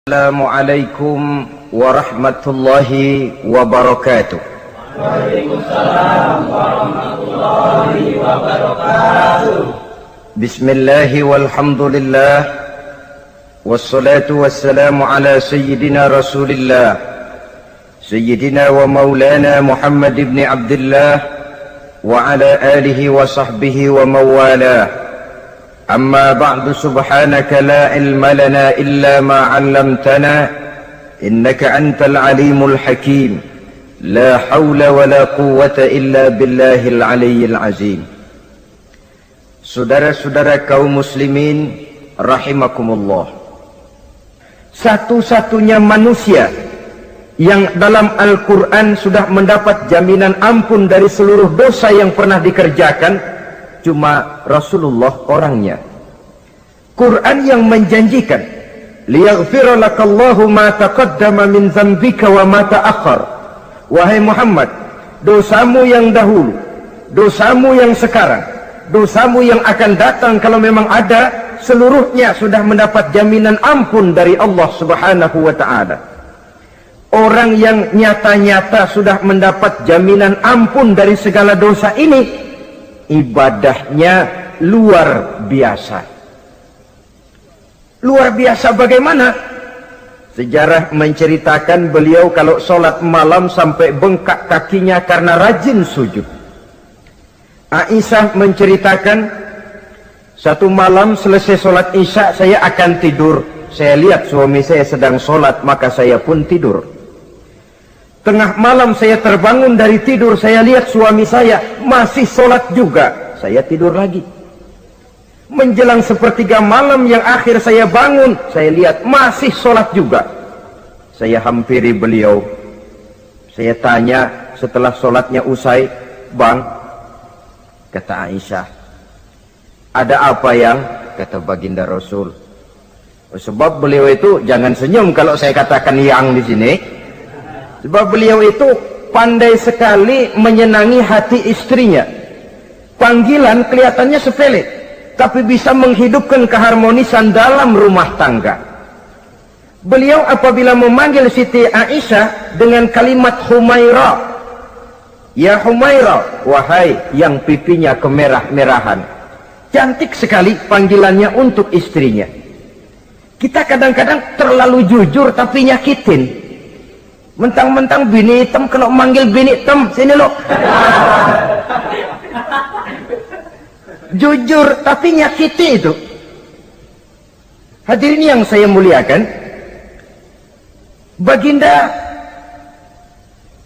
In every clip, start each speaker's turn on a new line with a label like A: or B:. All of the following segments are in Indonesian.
A: Assalamualaikum warahmatullahi wabarakatuh.
B: Waalaikumsalam warahmatullahi wabarakatuh.
A: Bismillahi walhamdulillah, wassalatu wassalamu ala sayyidina rasulillah, sayyidina wa maulana Muhammad ibn Abdullah wa ala alihi wa sahbihi wa mawalah. أما بعد سبحانك لا علم لنا إلا ما علمتنا إنك أنت العليم الحكيم لا حول ولا قوة إلا بالله العلي العظيم. Saudara-saudara kaum muslimin rahimakumullah, satu-satunya manusia yang dalam Al-Quran sudah mendapat jaminan ampun dari seluruh dosa yang pernah dikerjakan cuma Rasulullah orangnya. Quran yang menjanjikan liyaghfira lakallahu ma taqaddama min dzambika wa ma ta'akhkhar. Wahai Muhammad, dosamu yang dahulu, dosamu yang sekarang, dosamu yang akan datang kalau memang ada, seluruhnya sudah mendapat jaminan ampun dari Allah Subhanahu wa taala. Orang yang nyata-nyata sudah mendapat jaminan ampun dari segala dosa ini, ibadahnya luar biasa. Luar biasa bagaimana? Sejarah menceritakan beliau kalau sholat malam sampai bengkak kakinya karena rajin sujud. Aisyah menceritakan, satu malam selesai sholat isya saya akan tidur. Saya lihat suami saya sedang sholat, maka saya pun tidur. Tengah malam saya terbangun dari tidur, saya lihat suami saya masih sholat juga. Saya tidur lagi. Menjelang sepertiga malam yang akhir saya bangun, saya lihat masih sholat juga. Saya hampiri beliau. Saya tanya setelah sholatnya usai, "Bang," kata Aisyah, "ada apa yang?" Kata baginda Rasul. Sebab beliau itu, jangan senyum kalau saya katakan yang di sini. Sebab beliau itu pandai sekali menyenangi hati istrinya. Panggilan kelihatannya sepele, tapi bisa menghidupkan keharmonisan dalam rumah tangga. Beliau apabila memanggil Siti Aisyah dengan kalimat Humaira, "Ya Humaira," wahai yang pipinya kemerah-merahan. Cantik sekali panggilannya untuk istrinya. Kita kadang-kadang terlalu jujur tapi nyakitin. Mentang-mentang bini hitam, kalau manggil bini hitam, sini lo. Jujur tapi nyakiti itu. Hadirin yang saya muliakan, baginda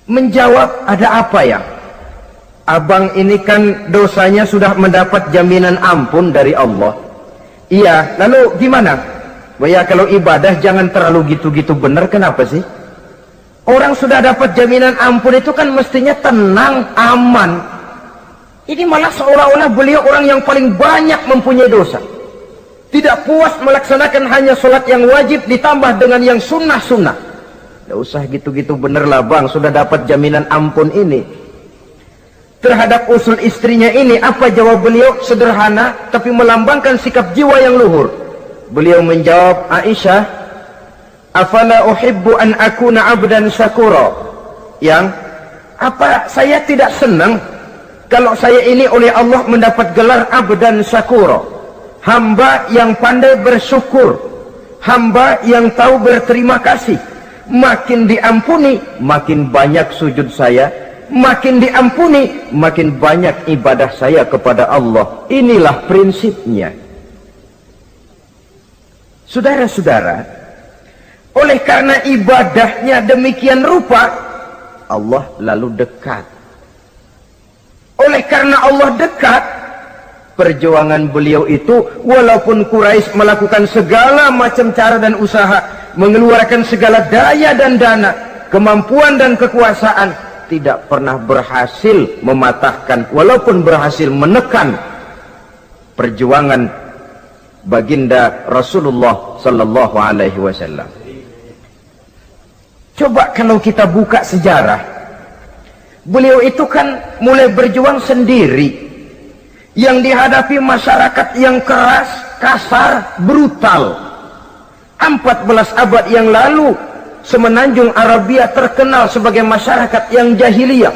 A: menjawab, "Ada apa ya? Abang ini kan dosanya sudah mendapat jaminan ampun dari Allah." "Iya, lalu gimana?" "Ya kalau ibadah jangan terlalu gitu-gitu benar, kenapa sih? Orang sudah dapat jaminan ampun itu kan mestinya tenang, aman. Ini malah seolah-olah beliau orang yang paling banyak mempunyai dosa. Tidak puas melaksanakan hanya sholat yang wajib ditambah dengan yang sunnah-sunnah. Tidak usah gitu-gitu bener lah bang, sudah dapat jaminan ampun ini." Terhadap usul istrinya ini, apa jawab beliau? Sederhana, tapi melambangkan sikap jiwa yang luhur. Beliau menjawab, "Aisyah, afala uhibbu an akuna abdan syakura." Yang apa saya tidak senang kalau saya ini oleh Allah mendapat gelar abdan syakura, hamba yang pandai bersyukur, hamba yang tahu berterima kasih. Makin diampuni, makin banyak sujud saya, makin diampuni, makin banyak ibadah saya kepada Allah. Inilah prinsipnya. Saudara-saudara, oleh karena ibadahnya demikian rupa, Allah lalu dekat. Oleh karena Allah dekat, perjuangan beliau itu, walaupun Quraisy melakukan segala macam cara dan usaha, mengeluarkan segala daya dan dana, kemampuan dan kekuasaan, tidak pernah berhasil mematahkan, walaupun berhasil menekan perjuangan baginda Rasulullah sallallahu alaihi wasallam. Coba kalau kita buka sejarah, beliau itu kan mulai berjuang sendiri, yang dihadapi masyarakat yang keras, kasar, brutal. 14 abad yang lalu, semenanjung Arabia terkenal sebagai masyarakat yang jahiliyah,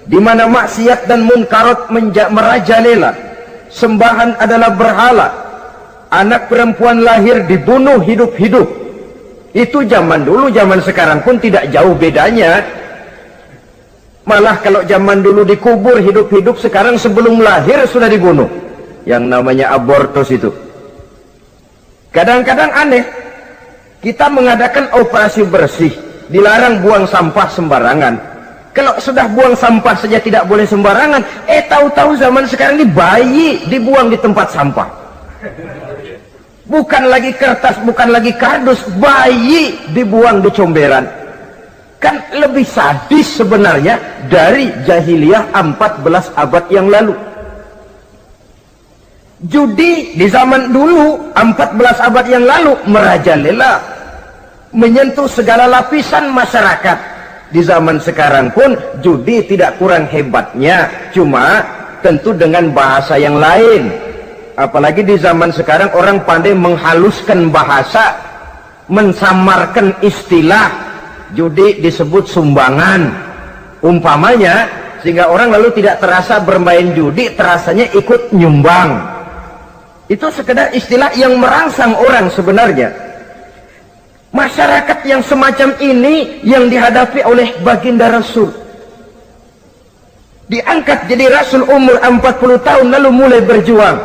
A: di mana maksiat dan munkarat merajalela. Sembahan adalah berhala. Anak perempuan lahir dibunuh hidup-hidup. Itu zaman dulu, zaman sekarang pun tidak jauh bedanya. Malah kalau zaman dulu dikubur hidup-hidup, sekarang sebelum lahir sudah dibunuh. Yang namanya abortus itu. Kadang-kadang aneh, kita mengadakan operasi bersih, dilarang buang sampah sembarangan. Kalau sudah buang sampah saja tidak boleh sembarangan, tahu-tahu zaman sekarang ini bayi dibuang di tempat sampah. Bukan lagi kertas, bukan lagi kardus, bayi dibuang di comberan. Kan lebih sadis sebenarnya dari jahiliyah 14 abad yang lalu. Judi di zaman dulu 14 abad yang lalu merajalela, menyentuh segala lapisan masyarakat. Di zaman sekarang pun judi tidak kurang hebatnya, cuma tentu dengan bahasa yang lain. Apalagi di zaman sekarang orang pandai menghaluskan bahasa, mensamarkan istilah. Judi disebut sumbangan umpamanya, sehingga orang lalu tidak terasa bermain judi, terasanya ikut nyumbang. Itu sekedar istilah yang merangsang orang sebenarnya. Masyarakat yang semacam ini yang dihadapi oleh baginda Rasul. Diangkat jadi Rasul umur 40 tahun lalu mulai berjuang.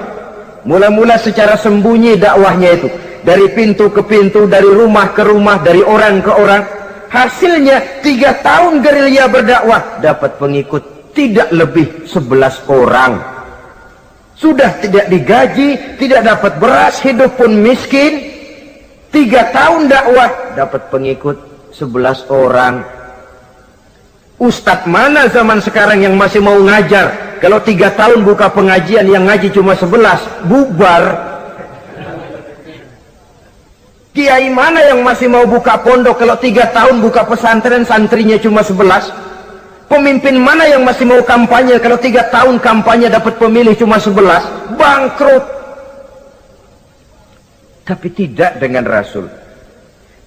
A: Mula-mula secara sembunyi dakwahnya itu. Dari pintu ke pintu, dari rumah ke rumah, dari orang ke orang. Hasilnya 3 tahun gerilya berdakwah, dapat pengikut tidak lebih 11 orang. Sudah tidak digaji, tidak dapat beras, hidup pun miskin. 3 tahun dakwah, dapat pengikut 11 orang. Ustadz mana zaman sekarang yang masih mau ngajar? Kalau 3 tahun buka pengajian, yang ngaji cuma 11, bubar. Kiai mana yang masih mau buka pondok? Kalau 3 tahun buka pesantren, santrinya cuma 11. Pemimpin mana yang masih mau kampanye? Kalau 3 tahun kampanye dapat pemilih cuma 11, bangkrut. Tapi tidak dengan Rasul.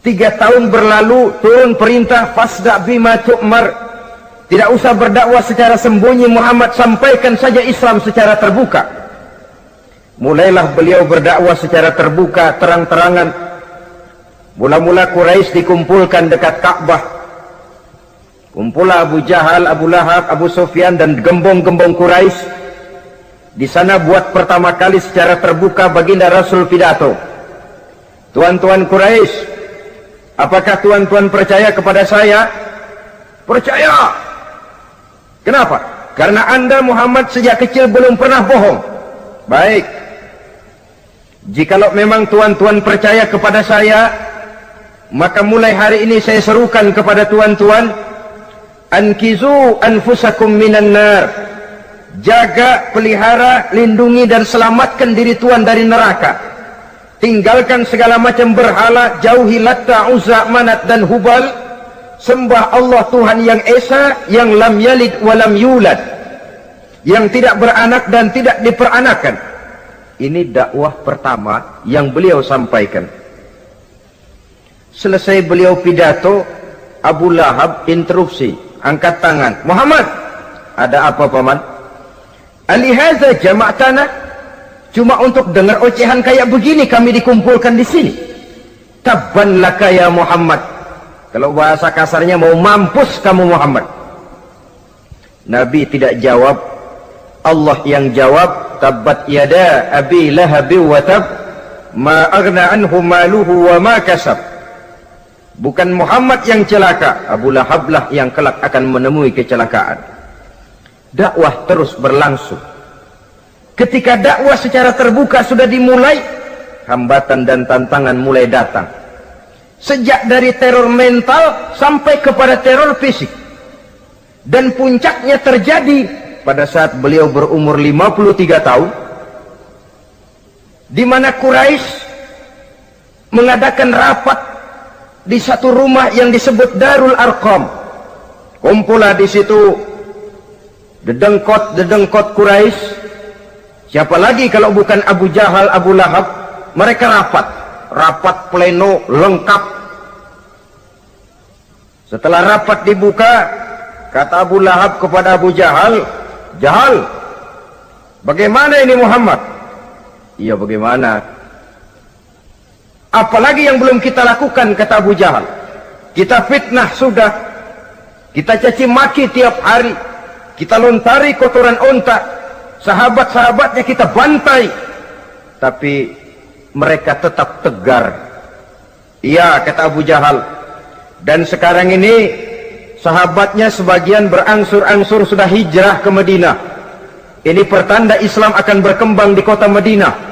A: 3 tahun berlalu, turun perintah fasda bima tu'mar. Tidak usah berdakwah secara sembunyi, Muhammad sampaikan saja Islam secara terbuka. Mulailah beliau berdakwah secara terbuka, terang-terangan. Mula-mula Quraisy dikumpulkan dekat Ka'bah. Kumpulah Abu Jahal, Abu Lahab, Abu Sufyan dan gembong-gembong Quraisy. Di sana buat pertama kali secara terbuka baginda Rasul pidato. Tuan-tuan Quraisy, apakah tuan-tuan percaya kepada saya? Percaya. Kenapa? Karena Anda Muhammad sejak kecil belum pernah bohong. Baik. Jikalau memang tuan-tuan percaya kepada saya, maka mulai hari ini saya serukan kepada tuan-tuan, ankizu anfusakum minan nar. Jaga, pelihara, lindungi dan selamatkan diri tuan dari neraka. Tinggalkan segala macam berhala, jauhi Latta, Uzza, Manat dan Hubal. Sembah Allah Tuhan yang Esa, yang lam yalid walam yulad, yang tidak beranak dan tidak diperanakan. Ini dakwah pertama yang beliau sampaikan. Selesai beliau pidato, Abu Lahab interupsi, angkat tangan. Muhammad, ada apa paman? Alihaza jama'tana? Cuma untuk dengar ocehan kayak begini kami dikumpulkan di sini. Tabban laka ya Muhammad. Kalau bahasa kasarnya mau mampus kamu Muhammad. Nabi tidak jawab, Allah yang jawab. Tabbat yada abi lahabi wa tab, ma aghna anhu maluhu wa ma kasab. Bukan Muhammad yang celaka, Abu Lahab lah yang kelak akan menemui kecelakaan. Dakwah terus berlangsung. Ketika dakwah secara terbuka sudah dimulai, hambatan dan tantangan mulai datang. Sejak dari teror mental sampai kepada teror fisik. Dan puncaknya terjadi pada saat beliau berumur 53 tahun, di mana Quraisy mengadakan rapat di satu rumah yang disebut Darul Arqam. Kumpulah di situ dedengkot Quraisy. Siapa lagi kalau bukan Abu Jahal, Abu Lahab? Mereka rapat. rapat pleno lengkap. Setelah rapat dibuka, kata Abu Lahab kepada Abu Jahal, "Jahal, bagaimana ini Muhammad?" "Iya, bagaimana? Apalagi yang belum kita lakukan," kata Abu Jahal. "Kita fitnah sudah, kita caci maki tiap hari, kita lontari kotoran onta, sahabat-sahabatnya kita bantai, tapi mereka tetap tegar." "Iya," kata Abu Jahal, "dan sekarang ini sahabatnya sebagian berangsur-angsur sudah hijrah ke Madinah. Ini pertanda Islam akan berkembang di kota Madinah.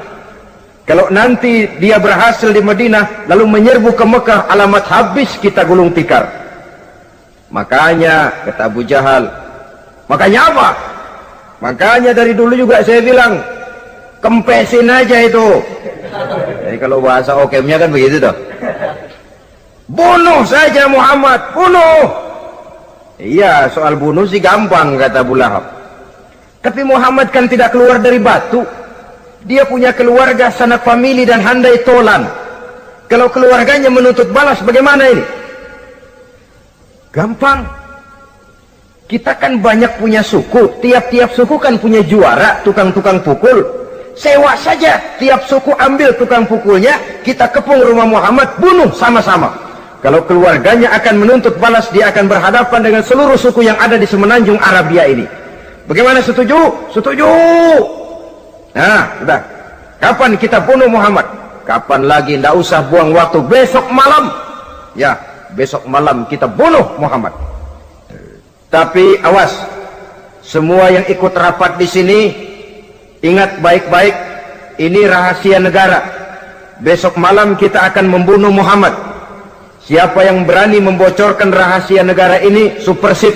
A: Kalau nanti dia berhasil di Madinah lalu menyerbu ke Mekah, alamat habis kita gulung tikar." "Makanya," kata Abu Jahal, "makanya apa? Makanya dari dulu juga saya bilang, kempesin aja itu." Jadi kalau bahasa okemnya kan begitu toh. "Bunuh saja Muhammad, bunuh." "Iya, soal bunuh sih gampang," kata Abu Lahab. "Tapi Muhammad kan tidak keluar dari batu. Dia punya keluarga, sanak famili dan handai tolan. Kalau keluarganya menuntut balas, bagaimana ini?" "Gampang. Kita kan banyak punya suku. Tiap-tiap suku kan punya juara, tukang-tukang pukul. Sewa saja, tiap suku ambil tukang pukulnya, kita kepung rumah Muhammad, bunuh sama-sama. Kalau keluarganya akan menuntut balas, dia akan berhadapan dengan seluruh suku yang ada di semenanjung Arabia ini. Bagaimana, setuju?" "Setuju." "Nah, sudah. Kapan kita bunuh Muhammad?" "Kapan lagi, tidak usah buang waktu. Besok malam." "Ya, besok malam kita bunuh Muhammad. Tapi awas, semua yang ikut rapat di sini, ingat baik-baik, ini rahasia negara. Besok malam kita akan membunuh Muhammad. Siapa yang berani membocorkan rahasia negara ini, supersip,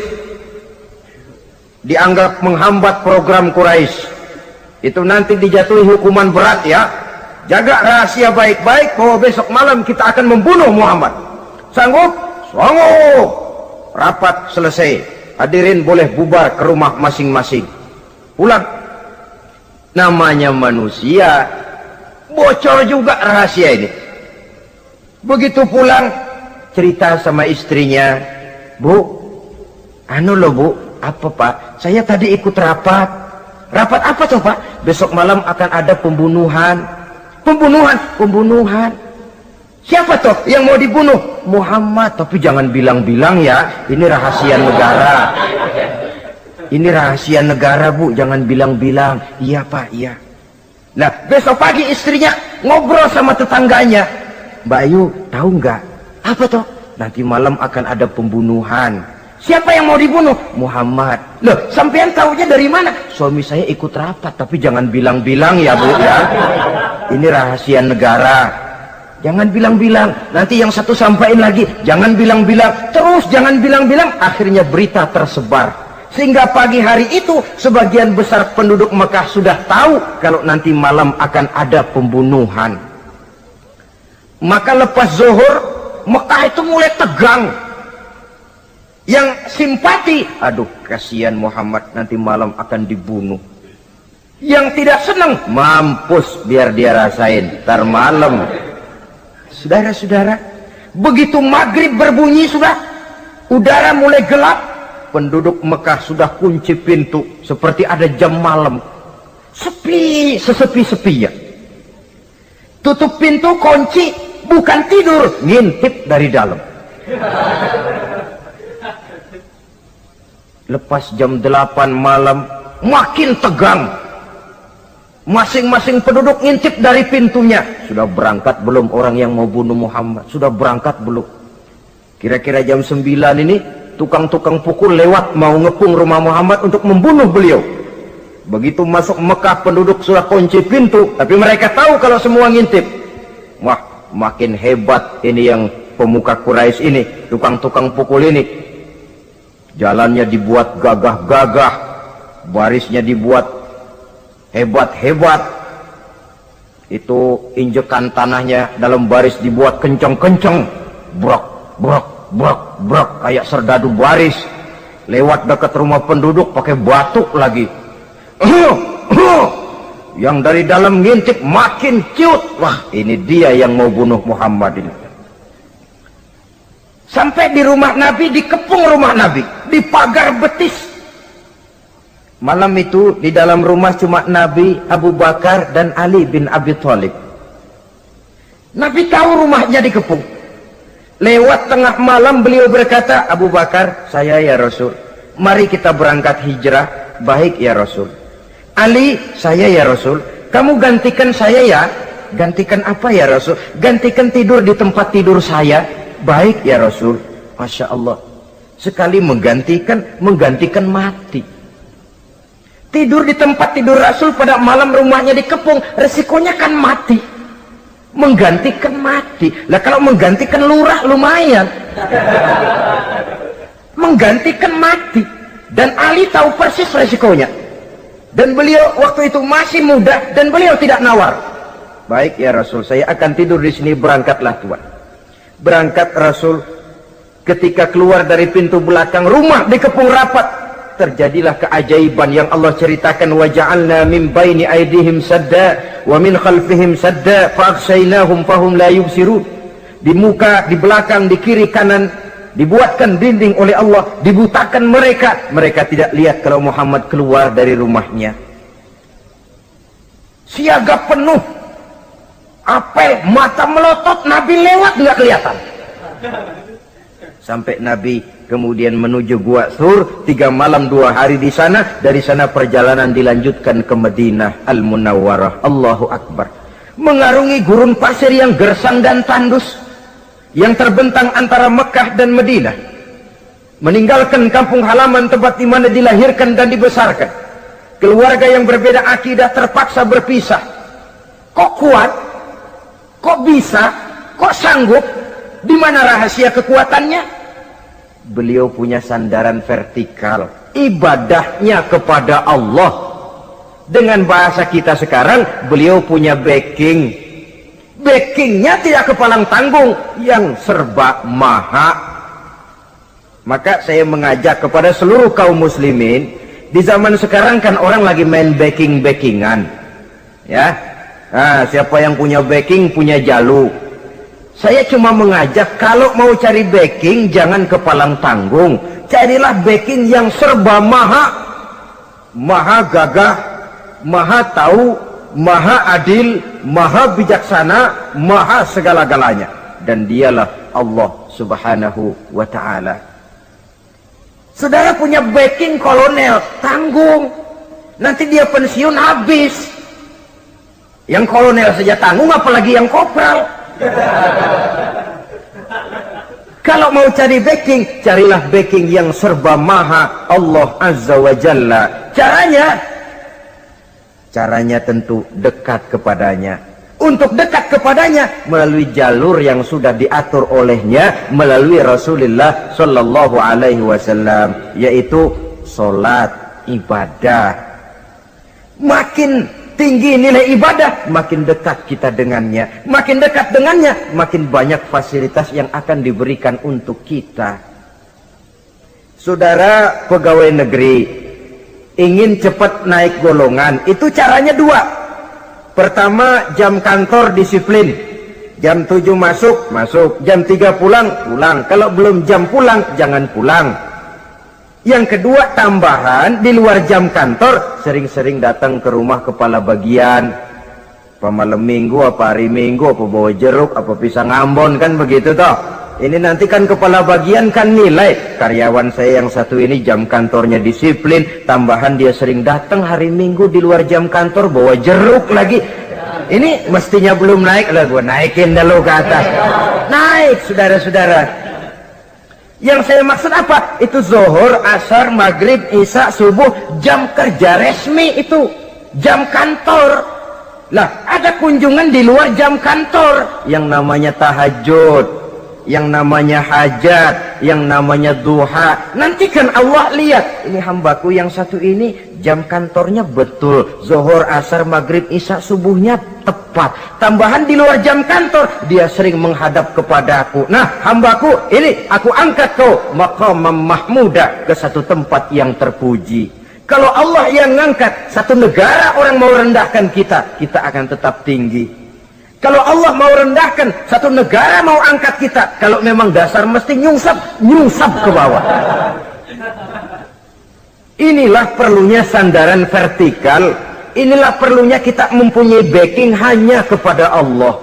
A: dianggap menghambat program Quraisy. Itu nanti dijatuhi hukuman berat ya. Jaga rahasia baik-baik bahwa besok malam kita akan membunuh Muhammad. Sanggup?" "Sanggup." Rapat selesai. Hadirin boleh bubar ke rumah masing-masing. Pulang. Namanya manusia, bocor juga rahasia ini. Begitu pulang, cerita sama istrinya, "Bu, anu loh Bu." "Apa Pak?" "Saya tadi ikut rapat." "Rapat apa tuh Pak?" "Besok malam akan ada pembunuhan." "Pembunuhan?" "Pembunuhan." "Siapa toh yang mau dibunuh?" "Muhammad." "Tapi jangan bilang-bilang ya, ini rahasia negara." "Ini rahasia negara Bu, jangan bilang-bilang." "Iya Pak, iya." Nah, besok pagi istrinya ngobrol sama tetangganya. "Mbak Ayu, tahu nggak?" "Apa toh?" "Nanti malam akan ada pembunuhan." "Siapa yang mau dibunuh?" "Muhammad." "Loh, sampean tahunya dari mana?" "Suami saya ikut rapat." "Tapi jangan bilang-bilang ya Bu ya. Ini rahasia negara. Jangan bilang-bilang. Nanti yang satu sampaikan lagi, jangan bilang-bilang. Terus jangan bilang-bilang. Akhirnya berita tersebar. Sehingga pagi hari itu sebagian besar penduduk Mekah sudah tahu kalau nanti malam akan ada pembunuhan. Maka lepas zuhur, Mekah itu mulai tegang. Yang simpati, "Aduh, kasihan Muhammad, nanti malam akan dibunuh." Yang tidak senang, "Mampus, biar dia rasain, ntar malam." Saudara-saudara, begitu maghrib berbunyi sudah, udara mulai gelap, penduduk Mekah sudah kunci pintu seperti ada jam malam. Sepi, sesepi-sepinya. Tutup pintu, kunci, bukan tidur, ngintip dari dalam. Lepas jam 8 malam, makin tegang. Masing-masing penduduk ngintip dari pintunya. Sudah berangkat belum orang yang mau bunuh Muhammad? Sudah berangkat belum? Kira-kira jam 9 ini, tukang-tukang pukul lewat mau ngepung rumah Muhammad untuk membunuh beliau. Begitu masuk Mekah, penduduk sudah kunci pintu, tapi mereka tahu kalau semua ngintip. Wah, makin hebat ini yang pemuka Quraisy ini, tukang-tukang pukul ini. Jalannya dibuat gagah-gagah, barisnya dibuat hebat-hebat. Itu injekan tanahnya dalam baris dibuat kencang-kencang, brok, brok, brok, brok, kayak serdadu baris. Lewat dekat rumah penduduk pakai batuk lagi. Yang dari dalam ngintip makin ciut. Wah, ini dia yang mau bunuh Muhammad ini. Sampai di rumah Nabi, dikepung rumah Nabi, di pagar betis. Malam itu di dalam rumah cuma Nabi, Abu Bakar dan Ali bin Abi Thalib. Nabi tahu rumahnya dikepung. Lewat tengah malam beliau berkata, Abu Bakar, saya ya Rasul, mari kita berangkat hijrah. Baik ya Rasul. Ali, saya ya Rasul, kamu gantikan saya ya. Gantikan apa ya Rasul? Gantikan tidur di tempat tidur saya. Baik ya Rasul. Masya Allah, sekali menggantikan mati. Tidur di tempat tidur Rasul pada malam rumahnya dikepung, resikonya kan mati. Menggantikan mati. Lah kalau menggantikan lurah lumayan. Menggantikan mati. Dan Ali tahu persis resikonya. Dan beliau waktu itu masih muda dan beliau tidak nawar. Baik ya Rasul, saya akan tidur di sini, berangkatlah Tuhan. Berangkat Rasul, ketika keluar dari pintu belakang rumah dikepung rapat, terjadilah keajaiban yang Allah ceritakan. Wa ja'alna min baini aydihim sadda wa min khalfihim sadda fa'aghshaynahum fahum la yubsirun. Di muka, di belakang, di kiri kanan dibuatkan dinding oleh Allah, dibutakan mereka tidak lihat kalau Muhammad keluar dari rumahnya. Siaga penuh, apel, mata melotot, Nabi lewat nggak kelihatan. Sampai Nabi kemudian menuju Gua Thur, 3 malam 2 hari di sana. Dari sana perjalanan dilanjutkan ke Madinah Al-Munawwarah. Allahu Akbar. Mengarungi gurun pasir yang gersang dan tandus, yang terbentang antara Mekah dan Madinah. Meninggalkan kampung halaman tempat di mana dilahirkan dan dibesarkan. Keluarga yang berbeda akidah terpaksa berpisah. Kok kuat? Kok bisa? Kok sanggup? Di mana rahasia kekuatannya? Beliau punya sandaran vertikal, ibadahnya kepada Allah. Dengan bahasa kita sekarang, beliau punya backing. Backingnya tidak kepalang tanggung, yang serba maha. Maka saya mengajak kepada seluruh kaum muslimin, di zaman sekarang kan orang lagi main backingan, ya. Nah, siapa yang punya backing punya jalu. Saya cuma mengajak, kalau mau cari backing jangan kepalang tanggung, carilah backing yang serba maha. Maha gagah, maha tahu, maha adil, maha bijaksana, maha segala-galanya. Dan dialah Allah subhanahu wa ta'ala. Saudara punya backing kolonel, tanggung. Nanti dia pensiun habis. Yang kolonel saja tanggung, apalagi yang kopral. Kalau mau cari backing, carilah backing yang serba maha, Allah azza wa jalla. Caranya tentu dekat kepadanya. Untuk dekat kepadanya melalui jalur yang sudah diatur olehnya, melalui Rasulullah sallallahu alaihi wasallam, yaitu salat, ibadah. Makin tinggi nilai ibadah, makin dekat kita dengannya. Makin dekat dengannya, makin banyak fasilitas yang akan diberikan untuk kita. Saudara pegawai negeri ingin cepat naik golongan, itu caranya 2. Pertama, jam kantor disiplin. Jam 7 masuk, jam 3 pulang. Kalau belum jam pulang, jangan pulang. Yang kedua, tambahan di luar jam kantor, sering-sering datang ke rumah kepala bagian. Apa malam minggu, apa hari minggu, apa bawa jeruk, apa pisang Ambon, kan begitu toh. Ini nanti kan kepala bagian kan nilai. Karyawan saya yang satu ini jam kantornya disiplin, tambahan dia sering datang hari minggu di luar jam kantor bawa jeruk lagi. Ini mestinya belum naik, lah gua naikin dulu ke atas. Naik, saudara-saudara. Yang saya maksud apa? Itu zuhur, asar, maghrib, isya, subuh, jam kerja resmi itu. Jam kantor. Lah, ada kunjungan di luar jam kantor. Yang namanya tahajud, yang namanya hajat, yang namanya duha. Nanti kan Allah lihat, ini hambaku yang satu ini jam kantornya betul, zuhur, asar, maghrib, isya, subuhnya tepat. Tambahan di luar jam kantor, dia sering menghadap kepadaku. Nah, hambaku ini aku angkat kau maqamam mahmuda, ke satu tempat yang terpuji. Kalau Allah yang ngangkat, satu negara orang mau rendahkan kita, kita akan tetap tinggi. Kalau Allah mau rendahkan, satu negara mau angkat kita, kalau memang dasar mesti nyungsap ke bawah. Inilah perlunya sandaran vertikal. Inilah perlunya kita mempunyai backing hanya kepada Allah.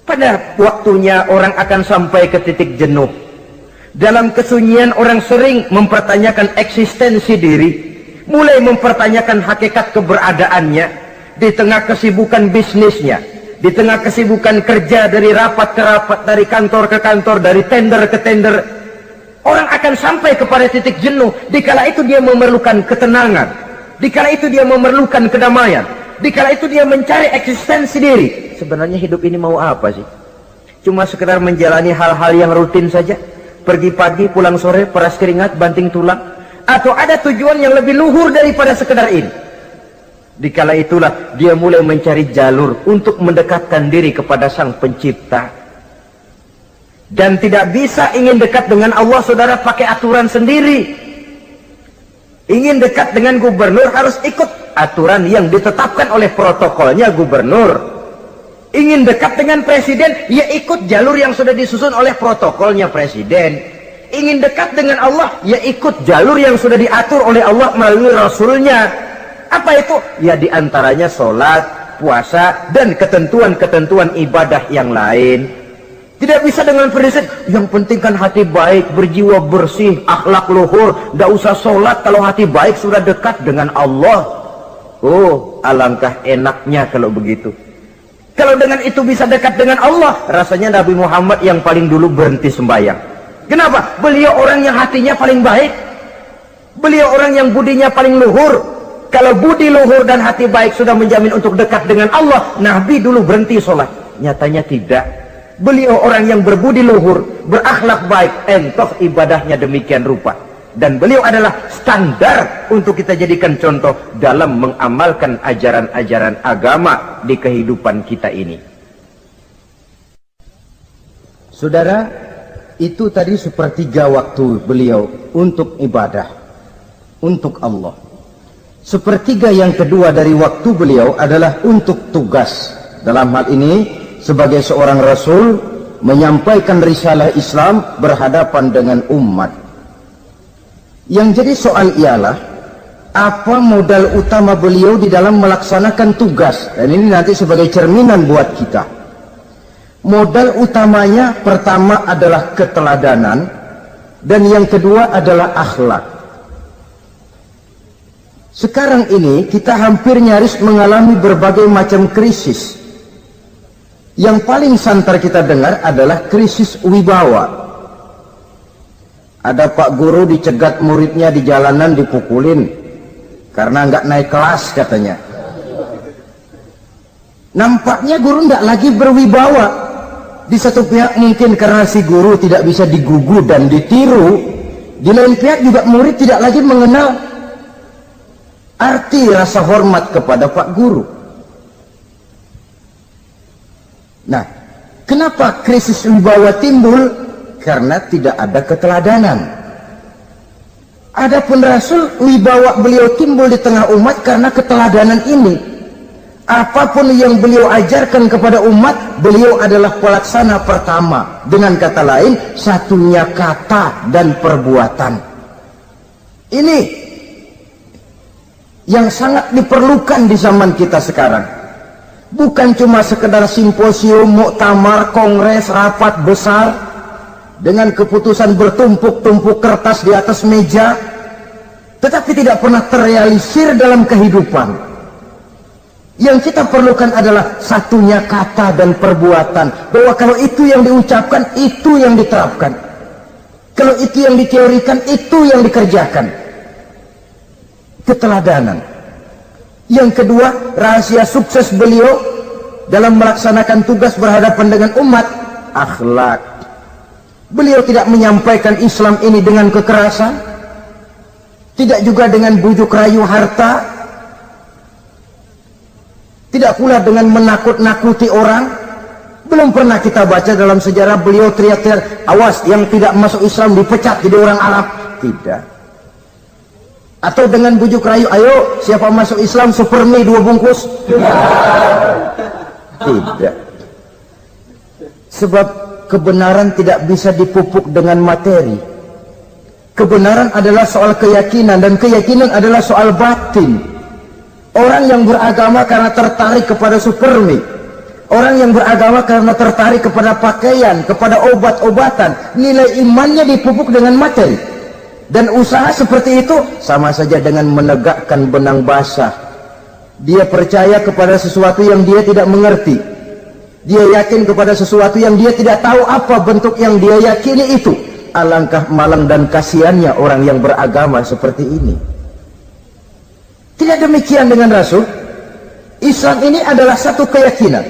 A: Pada waktunya orang akan sampai ke titik jenuh. Dalam kesunyian orang sering mempertanyakan eksistensi diri, mulai mempertanyakan hakikat keberadaannya di tengah kesibukan bisnisnya, di tengah kesibukan kerja dari rapat ke rapat, dari kantor ke kantor, dari tender ke tender. Orang akan sampai kepada titik jenuh. Dikala itu dia memerlukan ketenangan, dikala itu dia memerlukan kedamaian, dikala itu dia mencari eksistensi diri. Sebenarnya hidup ini mau apa sih? Cuma sekedar menjalani hal-hal yang rutin saja, pergi pagi pulang sore, peras keringat banting tulang, atau ada tujuan yang lebih luhur daripada sekedar ini? Dikala itulah dia mulai mencari jalur untuk mendekatkan diri kepada Sang Pencipta. Dan tidak bisa ingin dekat dengan Allah saudara pakai aturan sendiri. Ingin dekat dengan gubernur harus ikut aturan yang ditetapkan oleh protokolnya gubernur. Ingin dekat dengan presiden, ya ikut jalur yang sudah disusun oleh protokolnya presiden. Ingin dekat dengan Allah, ya ikut jalur yang sudah diatur oleh Allah melalui Rasulnya. Apa itu? Ya diantaranya sholat, puasa, dan ketentuan-ketentuan ibadah yang lain. Tidak bisa dengan prinsip, yang penting kan hati baik, berjiwa bersih, akhlak luhur, tidak usah sholat kalau hati baik sudah dekat dengan Allah. Oh, alangkah enaknya kalau begitu. Kalau dengan itu bisa dekat dengan Allah, rasanya Nabi Muhammad yang paling dulu berhenti sembahyang. Kenapa? Beliau orang yang hatinya paling baik. Beliau orang yang budinya paling luhur. Kalau budi luhur dan hati baik sudah menjamin untuk dekat dengan Allah, Nabi dulu berhenti sholat. Nyatanya tidak. Beliau orang yang berbudi luhur, berakhlak baik, entoh ibadahnya demikian rupa. Dan beliau adalah standar untuk kita jadikan contoh dalam mengamalkan ajaran-ajaran agama di kehidupan kita ini. Saudara, itu tadi sepertiga waktu beliau untuk ibadah, untuk Allah. Sepertiga yang kedua dari waktu beliau adalah untuk tugas. Dalam hal ini, sebagai seorang Rasul, menyampaikan risalah Islam berhadapan dengan umat. Yang jadi soal ialah, apa modal utama beliau di dalam melaksanakan tugas? Dan ini nanti sebagai cerminan buat kita. Modal utamanya pertama adalah keteladanan, dan yang kedua adalah akhlak. Sekarang ini kita hampir nyaris mengalami berbagai macam krisis. Yang paling santer kita dengar adalah krisis wibawa. Ada pak guru dicegat muridnya di jalanan, dipukulin karena nggak naik kelas katanya. Nampaknya guru nggak lagi berwibawa. Di satu pihak mungkin karena si guru tidak bisa digugu dan ditiru. Di lain pihak juga murid tidak lagi mengenal arti rasa hormat kepada pak guru. Nah, kenapa krisis wibawa timbul? Karena tidak ada keteladanan. Adapun Rasul, wibawa beliau timbul di tengah umat karena keteladanan ini. Apapun yang beliau ajarkan kepada umat, beliau adalah pelaksana pertama. Dengan kata lain, satunya kata dan perbuatan. Ini yang sangat diperlukan di zaman kita sekarang. Bukan cuma sekedar simposium, muktamar, kongres, rapat besar dengan keputusan bertumpuk-tumpuk kertas di atas meja, tetapi tidak pernah terrealisir dalam kehidupan. Yang kita perlukan adalah satunya kata dan perbuatan, bahwa kalau itu yang diucapkan, itu yang diterapkan. Kalau itu yang diteorikan, itu yang dikerjakan. Keteladanan. Yang kedua, rahasia sukses beliau dalam melaksanakan tugas berhadapan dengan umat, akhlak. Beliau tidak menyampaikan Islam ini dengan kekerasan, tidak juga dengan bujuk rayu harta, tidak pula dengan menakut-nakuti orang. Belum pernah kita baca dalam sejarah beliau teriak-teriak, awas yang tidak masuk Islam dipecat jadi orang Arab. Tidak. Atau dengan bujuk rayu, ayo siapa masuk Islam super mie 2 bungkus? Tidak. Sebab kebenaran tidak bisa dipupuk dengan materi. Kebenaran adalah soal keyakinan, dan keyakinan adalah soal batin. Orang yang beragama karena tertarik kepada super mie, orang yang beragama karena tertarik kepada pakaian, kepada obat-obatan, nilai imannya dipupuk dengan materi. Dan usaha seperti itu sama saja dengan menegakkan benang basah. Dia percaya kepada sesuatu yang dia tidak mengerti. Dia yakin kepada sesuatu yang dia tidak tahu apa bentuk yang dia yakini itu. Alangkah malang dan kasihannya orang yang beragama seperti ini. Tidak demikian dengan Rasul. Islam ini adalah satu keyakinan.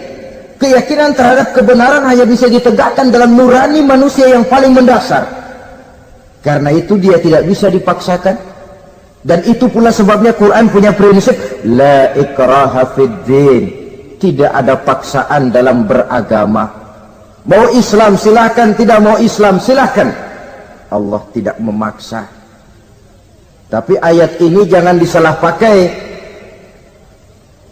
A: Keyakinan terhadap kebenaran hanya bisa ditegakkan dalam nurani manusia yang paling mendasar. Karena itu dia tidak bisa dipaksakan. Dan itu pula sebabnya Quran punya prinsip la ikraha fid din. Tidak ada paksaan dalam beragama. Mau Islam silahkan, tidak mau Islam silahkan. Allah tidak memaksa. Tapi ayat ini jangan disalah pakai.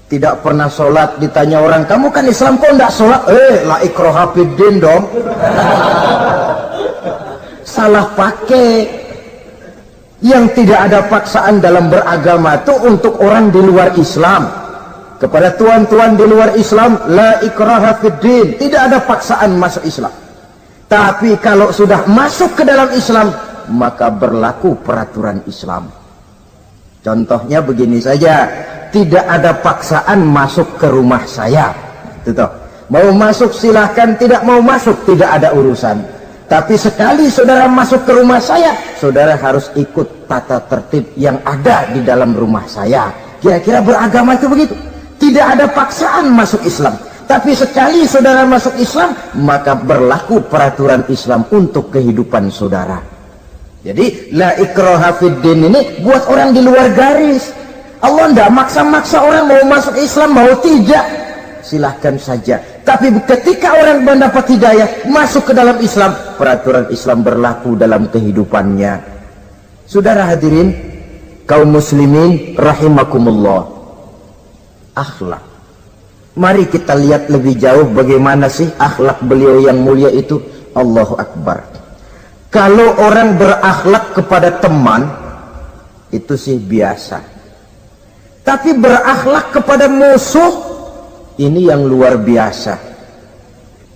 A: Tidak pernah sholat, ditanya orang, kamu kan Islam kok enggak sholat? La ikraha fid din dong. Salah pakai. Yang tidak ada paksaan dalam beragama itu untuk orang di luar Islam. Kepada tuan-tuan di luar Islam, la ikraha fid din, tidak ada paksaan masuk Islam. Tapi kalau sudah masuk ke dalam Islam, maka berlaku peraturan Islam. Contohnya begini saja, tidak ada paksaan masuk ke rumah saya. Itu toh. Mau masuk silahkan, tidak mau masuk tidak ada urusan. Tapi sekali saudara masuk ke rumah saya, saudara harus ikut tata tertib yang ada di dalam rumah saya. Kira-kira beragama itu begitu. Tidak ada paksaan masuk Islam. Tapi sekali saudara masuk Islam, maka berlaku peraturan Islam untuk kehidupan saudara. Jadi la ikraha fid din ini buat orang di luar garis. Allah tidak maksa-maksa orang mau masuk Islam, mau tidak. Silahkan saja. Tapi ketika orang mendapat hidayah, masuk ke dalam Islam, peraturan Islam berlaku dalam kehidupannya. Saudara hadirin, kaum muslimin rahimakumullah. Akhlak. Mari kita lihat lebih jauh bagaimana sih akhlak beliau yang mulia itu. Allahu Akbar. Kalau orang berakhlak kepada teman, itu sih biasa. Tapi berakhlak kepada musuh, ini yang luar biasa.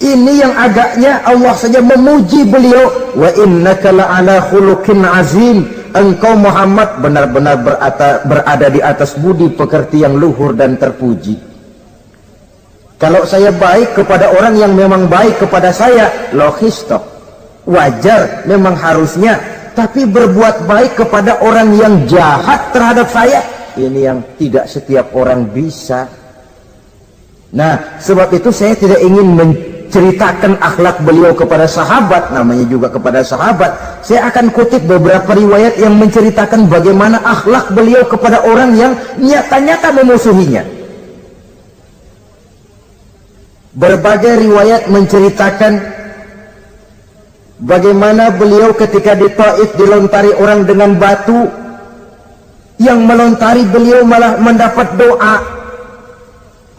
A: Ini yang agaknya Allah saja memuji beliau. Wa innaka la'ala khuluqin azim. Engkau Muhammad benar-benar berada di atas budi pekerti yang luhur dan terpuji. Kalau saya baik kepada orang yang memang baik kepada saya, logis toh, wajar, memang harusnya. Tapi berbuat baik kepada orang yang jahat terhadap saya, ini yang tidak setiap orang bisa. Nah, sebab itu saya tidak ingin menceritakan akhlak beliau kepada sahabat, namanya juga kepada sahabat. Saya akan kutip beberapa riwayat yang menceritakan bagaimana akhlak beliau kepada orang yang nyata-nyata memusuhinya. Berbagai riwayat menceritakan bagaimana beliau ketika di Taif dilontari orang dengan batu, yang melontari beliau malah mendapat doa,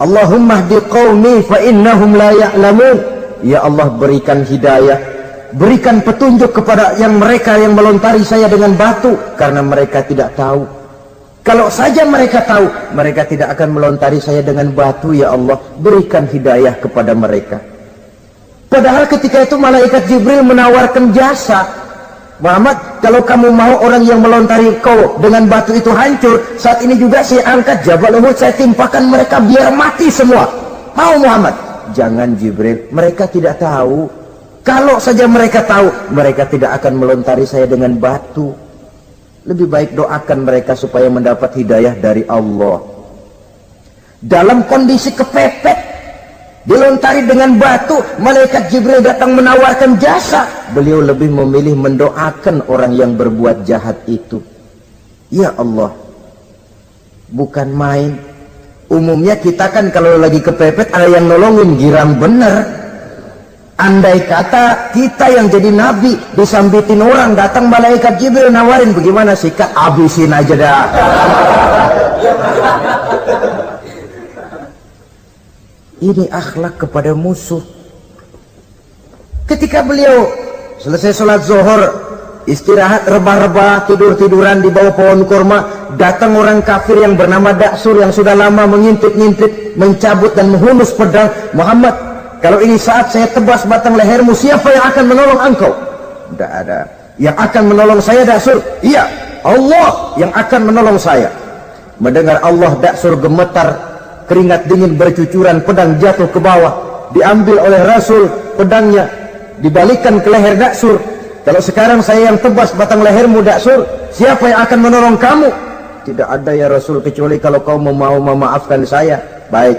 A: Allahumma hdi qaumi fa innahum la ya'lamun. Ya Allah, berikan hidayah, berikan petunjuk kepada yang mereka yang melontari saya dengan batu, karena mereka tidak tahu. Kalau saja mereka tahu, mereka tidak akan melontari saya dengan batu. Ya Allah, berikan hidayah kepada mereka. Padahal ketika itu malaikat Jibril menawarkan jasa. Muhammad, kalau kamu mau orang yang melontari kau dengan batu itu hancur, saat ini juga saya angkat Jabal Uhud, saya timpakan mereka biar mati semua. Mau Muhammad? Jangan Jibril, mereka tidak tahu. Kalau saja mereka tahu, mereka tidak akan melontari saya dengan batu. Lebih baik doakan mereka supaya mendapat hidayah dari Allah. Dalam kondisi kepepet, dilontari dengan batu, malaikat Jibril datang menawarkan jasa. Beliau lebih memilih mendoakan orang yang berbuat jahat itu. Ya Allah, bukan main. Umumnya kita kan kalau lagi kepepet ada yang nolongin, girang bener. Andai kata kita yang jadi nabi disambitin orang, datang malaikat Jibril nawarin, bagaimana sikat? Habisin aja dah. Ini akhlak kepada musuh. Ketika beliau selesai sholat zuhur, istirahat, rebah-rebah, tidur-tiduran di bawah pohon kurma, datang orang kafir yang bernama Daksur yang sudah lama mengintip-ngintip, mencabut dan menghunus pedang. Muhammad, kalau ini saat saya tebas batang lehermu, siapa yang akan menolong engkau? Tidak ada. Yang akan menolong saya Daksur? Iya, Allah yang akan menolong saya. Mendengar Allah, Daksur gemetar, keringat dingin bercucuran, pedang jatuh ke bawah, diambil oleh Rasul pedangnya, dibalikan ke leher Daksur. Kalau sekarang saya yang tebas batang lehermu Daksur, siapa yang akan menolong kamu? Tidak ada ya Rasul, kecuali kalau kau mau memaafkan saya. Baik,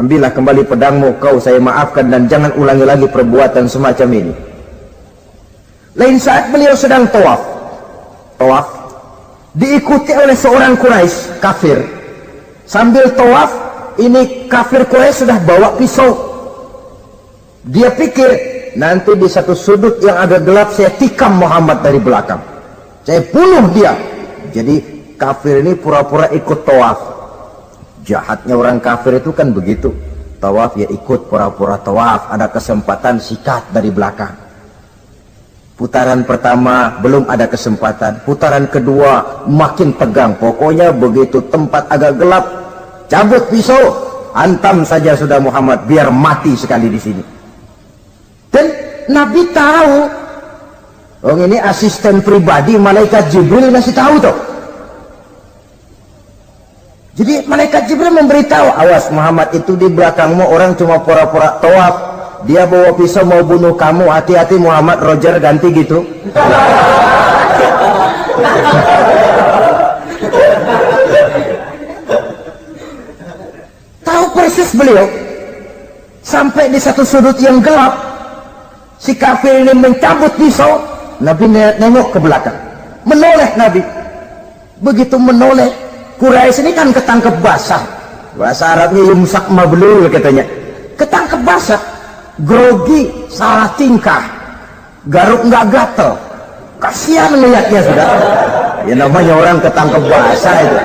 A: ambillah kembali pedangmu, kau saya maafkan, dan jangan ulangi lagi perbuatan semacam ini. Lain saat beliau sedang tawaf, diikuti oleh seorang Quraisy kafir. Sambil tawaf, ini kafir Quraisy sudah bawa pisau. Dia pikir, nanti di satu sudut yang agak gelap saya tikam Muhammad dari belakang, saya bunuh dia. Jadi kafir ini pura-pura ikut tawaf. Jahatnya orang kafir itu kan begitu, tawaf ya ikut pura-pura tawaf, ada kesempatan sikat dari belakang. Putaran pertama belum ada kesempatan, putaran kedua makin tegang. Pokoknya begitu tempat agak gelap, cabut pisau, hantam saja sudah Muhammad, biar mati sekali di sini. Dan Nabi tahu, oh ini asisten pribadi malaikat Jibril ngasih tahu tuh. Jadi malaikat Jibril memberitahu, awas Muhammad, itu di belakangmu orang cuma pura-pura tawaf, dia bawa pisau mau bunuh kamu, hati-hati Muhammad. Roger ganti gitu. Tahu persis beliau. Sampai di satu sudut yang gelap, si kafir ini mencabut pisau. Nabi nengok ke belakang, menoleh Nabi. Begitu menoleh, Quraisy ini kan ketangkep basah, bahasa Arabnya yumsak mablul katanya, ketangkep basah, grogi, salah tingkah, garuk nggak gatel, kasihan melihatnya sudah. Ya namanya orang ketangkep basah itu,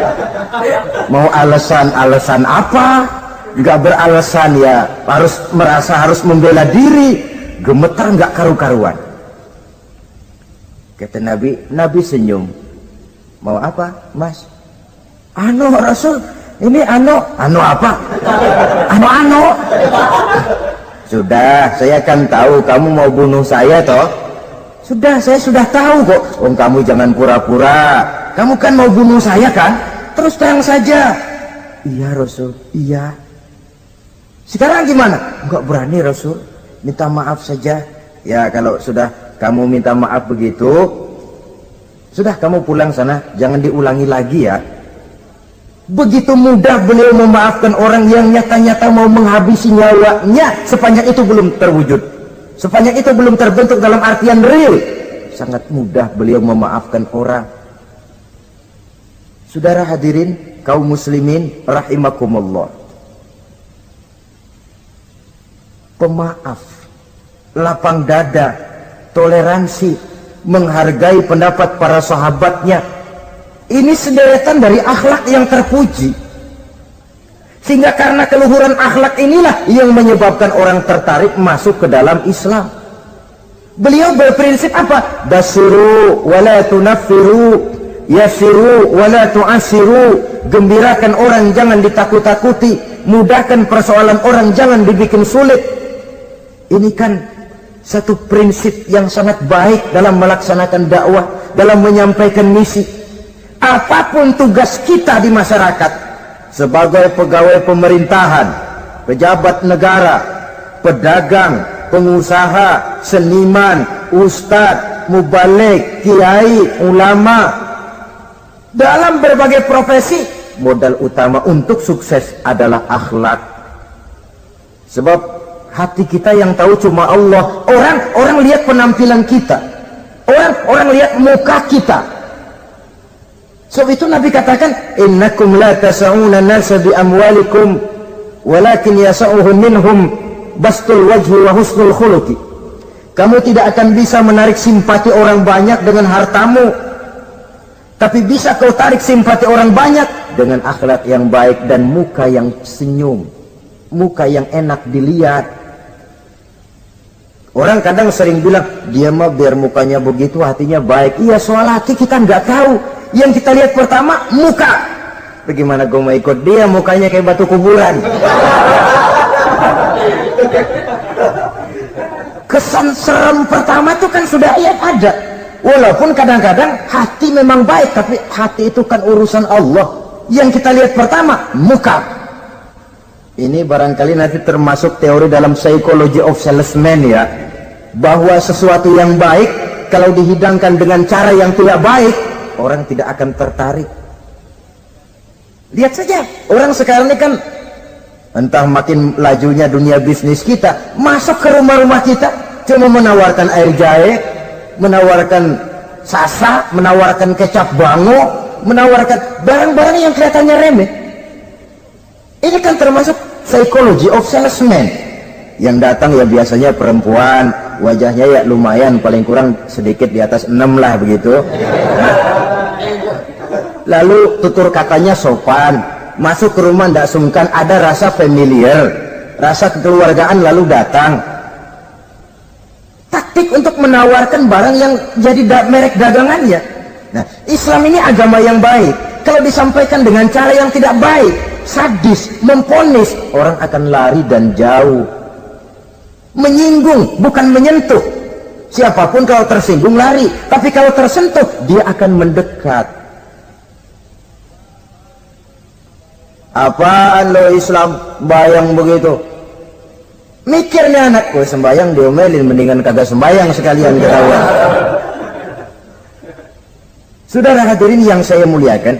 A: mau alasan apa? Nggak beralasan ya, harus merasa harus membela diri, gemetar nggak karu-karuan. Kata Nabi senyum. Mau apa, Mas? Anu Rasul, ini anu apa? Anu. Sudah, saya kan tahu kamu mau bunuh saya toh. Sudah, saya sudah tahu kok. Oh, kamu jangan pura-pura. Kamu kan mau bunuh saya kan? Terus terang saja. Iya Rasul, iya. Sekarang gimana? Enggak berani Rasul. Minta maaf saja. Ya kalau sudah kamu minta maaf begitu, sudah kamu pulang sana, jangan diulangi lagi ya. Begitu mudah beliau memaafkan orang yang nyata-nyata mau menghabisi nyawanya, sepanjang itu belum terwujud, sepanjang itu belum terbentuk dalam artian real. Sangat mudah beliau memaafkan orang. Saudara hadirin kaum muslimin rahimakumullah, pemaaf, lapang dada, toleransi, menghargai pendapat para sahabatnya, ini sederetan dari akhlak yang terpuji. Sehingga karena keluhuran akhlak inilah yang menyebabkan orang tertarik masuk ke dalam Islam. Beliau berprinsip apa? Basiru wala tunaffiru, yasiru wala tu'asiru. Gembirakan orang, jangan ditakut-takuti. Mudahkan persoalan orang, jangan dibikin sulit. Ini kan satu prinsip yang sangat baik dalam melaksanakan dakwah, dalam menyampaikan misi. Apapun tugas kita di masyarakat, sebagai pegawai pemerintahan, pejabat negara, pedagang, pengusaha, seniman, ustadz, mubaligh, kiai, ulama, dalam berbagai profesi, modal utama untuk sukses adalah akhlak. Sebab hati kita yang tahu cuma Allah. Orang lihat penampilan kita, orang lihat muka kita. Sebab itu Nabi katakan, innakum la tasa'una nasa bi amwalikum walakin yasa'uhum minhum bastul wajhi wa husnul khuluqi. Kamu tidak akan bisa menarik simpati orang banyak dengan hartamu, tapi bisa kau tarik simpati orang banyak dengan akhlak yang baik dan muka yang senyum, muka yang enak dilihat. Orang kadang sering bilang, dia mah biar mukanya begitu hatinya baik. Iya, soal hati kita nggak tahu. Yang kita lihat pertama muka. Bagaimana gue mau ikut dia, mukanya kayak batu kuburan. Kesan serem pertama itu kan sudah ada. Walaupun kadang-kadang hati memang baik, tapi hati itu kan urusan Allah. Yang kita lihat pertama muka. Ini barangkali nanti termasuk teori dalam psychology of salesman ya, bahwa sesuatu yang baik kalau dihidangkan dengan cara yang tidak baik, orang tidak akan tertarik. Lihat saja, orang sekarang ini kan entah makin lajunya dunia bisnis kita, masuk ke rumah-rumah kita cuma menawarkan air jahe, menawarkan sasa, menawarkan kecap bango, menawarkan barang-barang yang kelihatannya remeh. Ini kan termasuk psychology of salesman. Yang datang ya biasanya perempuan, wajahnya ya lumayan, paling kurang sedikit di atas 6 lah begitu. Lalu tutur katanya sopan, masuk ke rumah tidak sungkan, ada rasa familiar, rasa kekeluargaan, lalu datang. Taktik untuk menawarkan barang yang jadi merek dagangannya. Nah, Islam ini agama yang baik. Kalau disampaikan dengan cara yang tidak baik, sadis, memponis, orang akan lari dan jauh. Menyinggung, bukan menyentuh. Siapapun kalau tersinggung lari, tapi kalau tersentuh, dia akan mendekat. Apaan lo Islam bayang begitu? Mikirnya anak, gue sembayang diomelin, mendingan kagak sembayang sekalian ketahuan. Saudara hadirin yang saya muliakan,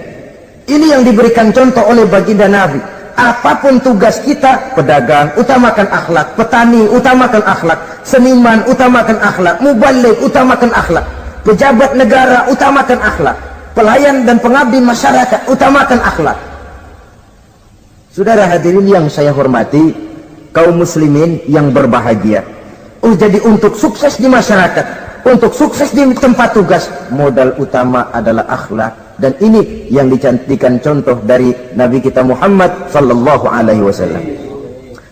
A: ini yang diberikan contoh oleh baginda Nabi. Apapun tugas kita, pedagang utamakan akhlak, petani utamakan akhlak, seniman utamakan akhlak, mubaligh utamakan akhlak, pejabat negara utamakan akhlak, pelayan dan pengabdi masyarakat utamakan akhlak. Saudara hadirin yang saya hormati, kaum muslimin yang berbahagia. Jadi untuk sukses di masyarakat, untuk sukses di tempat tugas, modal utama adalah akhlak. Dan ini yang dicantikan contoh dari Nabi kita Muhammad sallallahu alaihi wasallam.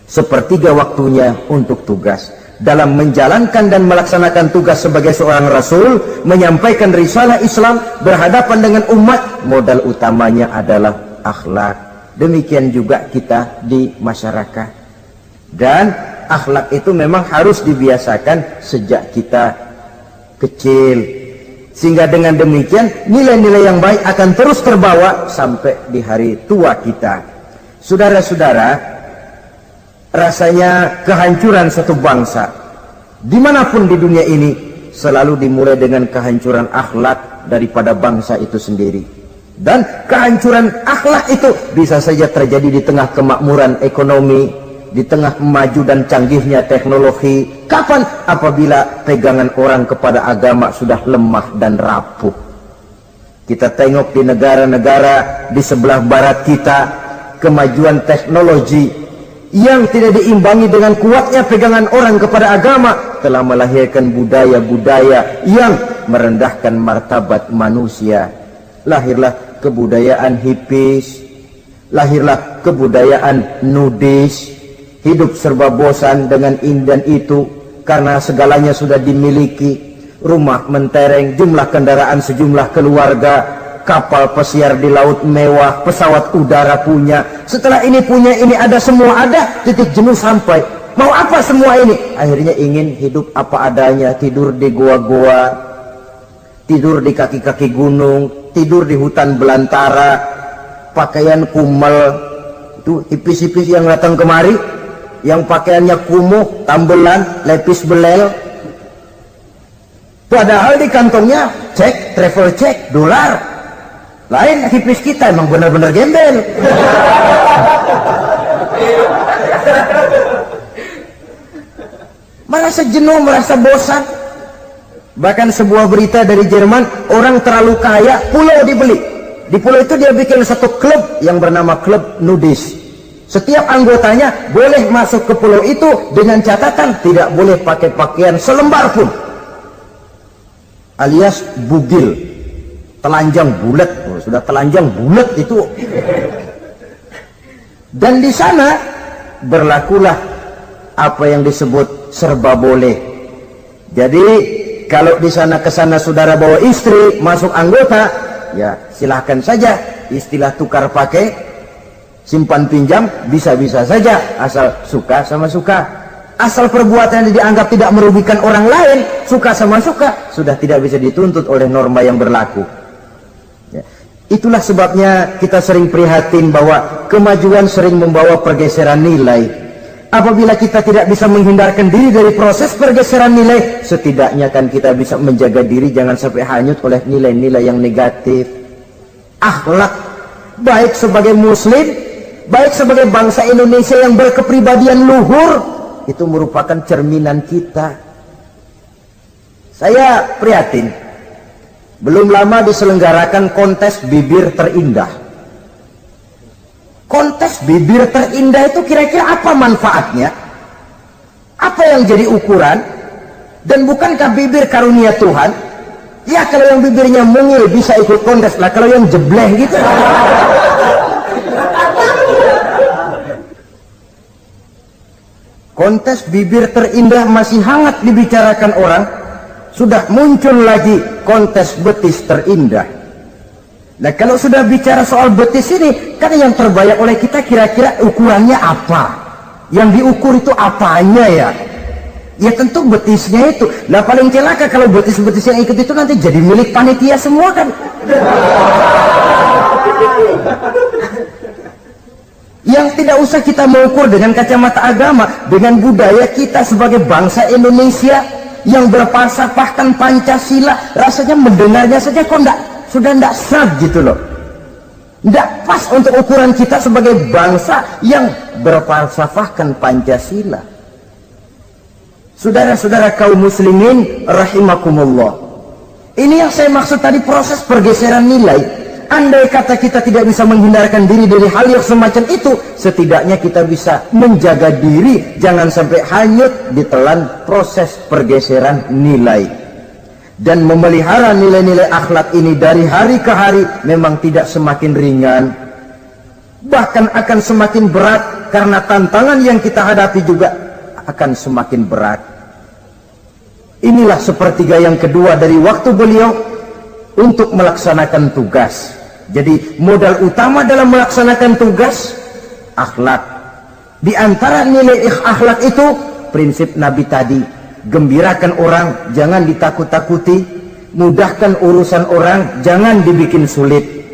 A: Sepertiga waktunya untuk tugas. Dalam menjalankan dan melaksanakan tugas sebagai seorang rasul, menyampaikan risalah Islam, berhadapan dengan umat, modal utamanya adalah akhlak. Demikian juga kita di masyarakat. Dan akhlak itu memang harus dibiasakan sejak kita kecil, sehingga dengan demikian nilai-nilai yang baik akan terus terbawa sampai di hari tua kita. Saudara-saudara, rasanya kehancuran satu bangsa dimanapun di dunia ini selalu dimulai dengan kehancuran akhlak daripada bangsa itu sendiri. Dan kehancuran akhlak itu bisa saja terjadi di tengah kemakmuran ekonomi, di tengah maju dan canggihnya teknologi. Kapan? Apabila pegangan orang kepada agama sudah lemah dan rapuh. Kita tengok di negara-negara di sebelah barat kita, kemajuan teknologi yang tidak diimbangi dengan kuatnya pegangan orang kepada agama telah melahirkan budaya-budaya yang merendahkan martabat manusia. Lahirlah kebudayaan hippies, lahirlah kebudayaan nudis, hidup serba bosan dengan ini dan itu karena segalanya sudah dimiliki. Rumah mentereng, jumlah kendaraan sejumlah keluarga, kapal pesiar di laut mewah, pesawat udara punya, setelah ini punya, ini ada, semua ada, titik jenuh sampai. Mau apa semua ini? Akhirnya ingin hidup apa adanya, tidur di goa-goa, tidur di kaki-kaki gunung, tidur di hutan belantara, pakaian kumel. Itu hipis-hipis yang datang kemari, yang pakaiannya kumuh, tambelan, lepis belel, padahal di kantongnya cek, travel cek, dolar. Lain hipis kita, emang benar-benar gembel. Merasa jenuh, merasa bosan. Bahkan sebuah berita dari Jerman, orang terlalu kaya, pulau dibeli. Di pulau itu dia bikin satu klub yang bernama klub nudis. Setiap anggotanya boleh masuk ke pulau itu dengan catatan tidak boleh pakai pakaian selembar pun, alias bugil, telanjang bulat. Sudah telanjang bulat itu. Dan di sana berlakulah apa yang disebut serba boleh. Jadi kalau di sana ke sana saudara bawa istri masuk anggota, ya silahkan saja, istilah tukar pakai, simpan pinjam bisa-bisa saja, asal suka sama suka. Asal perbuatan yang dianggap tidak merugikan orang lain, suka sama suka, sudah tidak bisa dituntut oleh norma yang berlaku. Ya. Itulah sebabnya kita sering prihatin bahwa kemajuan sering membawa pergeseran nilai. Apabila kita tidak bisa menghindarkan diri dari proses pergeseran nilai, setidaknya kan kita bisa menjaga diri jangan sampai hanyut oleh nilai-nilai yang negatif. Akhlak, baik sebagai muslim, baik sebagai bangsa Indonesia yang berkepribadian luhur, itu merupakan cerminan kita. Saya prihatin, belum lama diselenggarakan kontes bibir terindah. Kontes bibir terindah itu kira-kira apa manfaatnya? Apa yang jadi ukuran? Dan bukankah bibir karunia Tuhan? Ya kalau yang bibirnya mungil bisa ikut kontes lah, kalau yang jebleh gitu. Kontes bibir terindah masih hangat dibicarakan orang. Sudah muncul lagi kontes betis terindah. Nah kalau sudah bicara soal betis ini, kan yang terbayang oleh kita kira-kira ukurannya apa? Yang diukur itu apanya ya? Ya tentu betisnya itu. Nah paling celaka kalau betis-betis yang ikut itu nanti jadi milik panitia semua kan. Yang tidak usah kita mengukur dengan kacamata agama, dengan budaya kita sebagai bangsa Indonesia yang berfalsafahkan Pancasila, rasanya mendengarnya saja kok sudah tidak sah gitu loh. Tidak pas untuk ukuran kita sebagai bangsa yang berfalsafahkan Pancasila. Saudara-saudara kaum muslimin rahimakumullah, ini yang saya maksud tadi, proses pergeseran nilai. Andai kata kita tidak bisa menghindarkan diri dari hal yang semacam itu, setidaknya kita bisa menjaga diri jangan sampai hanyut ditelan proses pergeseran nilai. Dan memelihara nilai-nilai akhlak ini dari hari ke hari memang tidak semakin ringan, bahkan akan semakin berat, karena tantangan yang kita hadapi juga akan semakin berat. Inilah sepertiga yang kedua dari waktu beliau untuk melaksanakan tugas. Jadi modal utama dalam melaksanakan tugas akhlak. Di antara nilai akhlak itu prinsip Nabi tadi, gembirakan orang, jangan ditakut-takuti, mudahkan urusan orang, jangan dibikin sulit.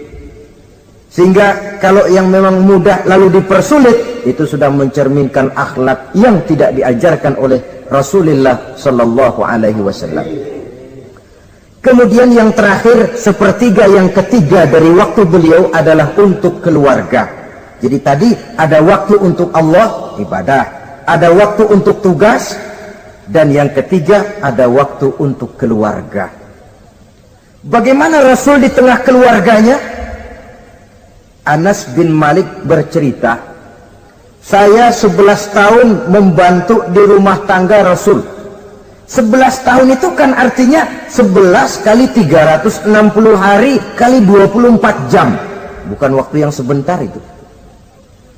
A: Sehingga kalau yang memang mudah lalu dipersulit, itu sudah mencerminkan akhlak yang tidak diajarkan oleh Rasulullah Sallallahu Alaihi Wasallam. Kemudian yang terakhir, sepertiga yang ketiga dari waktu beliau adalah untuk keluarga. Jadi tadi ada waktu untuk Allah, ibadah, ada waktu untuk tugas, dan yang ketiga ada waktu untuk keluarga. Bagaimana Rasul di tengah keluarganya? Anas bin Malik bercerita, saya 11 tahun membantu di rumah tangga Rasul. 11 tahun itu kan artinya 11 kali 360 hari kali 24 jam. Bukan waktu yang sebentar itu.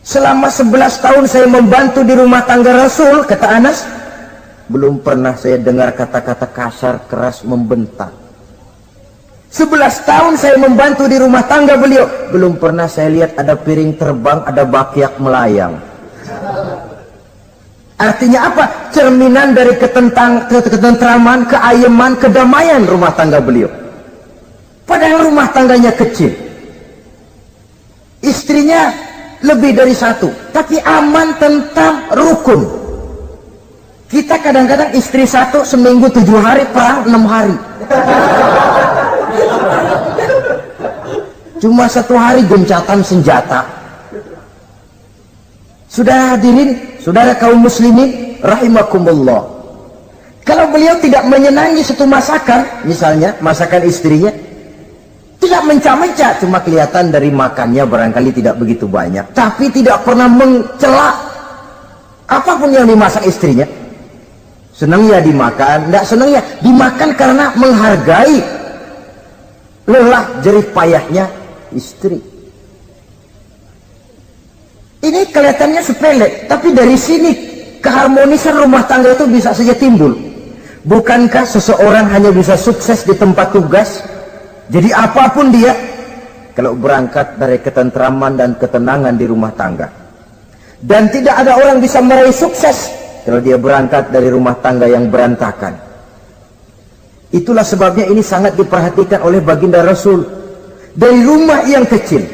A: Selama 11 tahun saya membantu di rumah tangga Rasul, kata Anas, belum pernah saya dengar kata-kata kasar, keras, membentak. 11 tahun saya membantu di rumah tangga beliau, belum pernah saya lihat ada piring terbang, ada bakyak melayang. Artinya apa? Cerminan dari ketentraman, keayeman, kedamaian rumah tangga beliau. Padahal rumah tangganya kecil, istrinya lebih dari satu, tapi aman, tentram, rukun. Kita kadang-kadang istri satu seminggu 7 hari, perang 6 hari. Cuma 1 hari gencatan senjata. Sudah hadirin, saudara kaum muslimin rahimakumullah, kalau beliau tidak menyenangi satu masakan, misalnya masakan istrinya, tidak mencah-mencah, cuma kelihatan dari makannya barangkali tidak begitu banyak, tapi tidak pernah mencela apapun yang dimasak istrinya. Senangnya dimakan, tidak senangnya dimakan karena menghargai lelah jerih payahnya istri. Ini kelihatannya sepele, tapi dari sini keharmonisan rumah tangga itu bisa saja timbul. Bukankah seseorang hanya bisa sukses di tempat tugas? Jadi apapun dia, kalau berangkat dari ketentraman dan ketenangan di rumah tangga. Dan tidak ada orang bisa meraih sukses kalau dia berangkat dari rumah tangga yang berantakan. Itulah sebabnya ini sangat diperhatikan oleh baginda Rasul. Dari rumah yang kecil,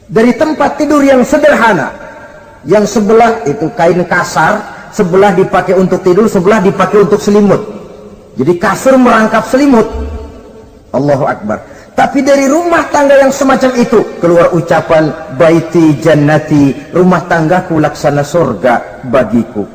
A: dari tempat tidur yang sederhana, yang sebelah itu kain kasar, sebelah dipakai untuk tidur, sebelah dipakai untuk selimut. Jadi kasur merangkap selimut. Allahu Akbar. Tapi dari rumah tangga yang semacam itu keluar ucapan baiti jannati, rumah tanggaku laksana surga bagiku.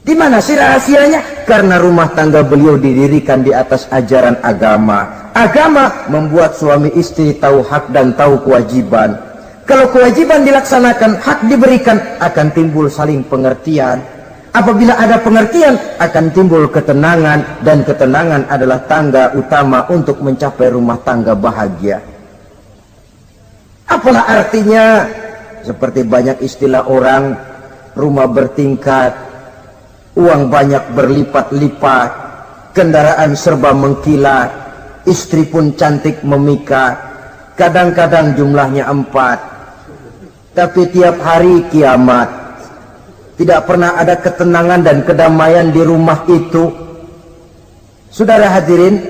A: Di mana sih rahasianya? Karena rumah tangga beliau didirikan di atas ajaran agama. Agama membuat suami istri tahu hak dan tahu kewajiban. Kalau kewajiban dilaksanakan, hak diberikan, akan timbul saling pengertian. Apabila ada pengertian, akan timbul ketenangan, dan ketenangan adalah tangga utama untuk mencapai rumah tangga bahagia. Apalah artinya? Seperti banyak istilah orang, rumah bertingkat, uang banyak berlipat-lipat, kendaraan serba mengkilat, istri pun cantik memikat, kadang-kadang jumlahnya 4, tapi tiap hari kiamat. Tidak pernah ada ketenangan dan kedamaian di rumah itu. Saudara hadirin,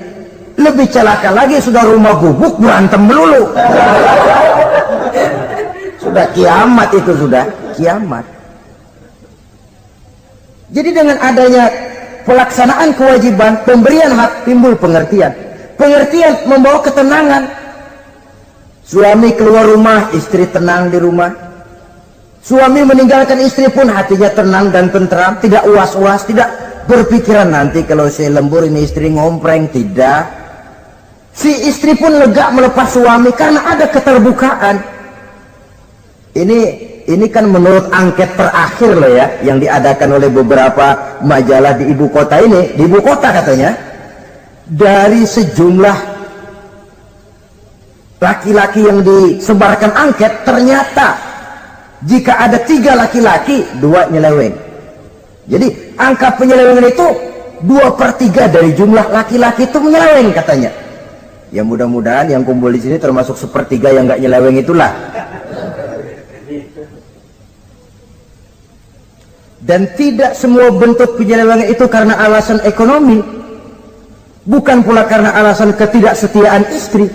A: lebih celaka lagi sudah rumah gubuk berantem melulu. Sudah kiamat itu, sudah kiamat. Jadi dengan adanya pelaksanaan kewajiban, pemberian hak, timbul pengertian. Pengertian membawa ketenangan. Suami keluar rumah, istri tenang di rumah. Suami meninggalkan istri pun hatinya tenang dan tentram, tidak was-was, tidak berpikiran nanti kalau saya lembur ini istri ngompreng, tidak. Si istri pun lega melepas suami karena ada keterbukaan. Ini kan menurut angket terakhir loh ya, yang diadakan oleh beberapa majalah di ibu kota ini, di ibu kota katanya, dari sejumlah laki-laki yang disebarkan angket, ternyata jika ada 3 laki-laki, 2 nyeleweng. Jadi angka penyelewengan itu 2/3 dari jumlah laki-laki itu menyeleweng katanya. Ya mudah-mudahan yang kumpul di sini termasuk 1/3 yang nggak nyeleweng itulah. Dan tidak semua bentuk penyelewengan itu karena alasan ekonomi, bukan pula karena alasan ketidaksetiaan istri,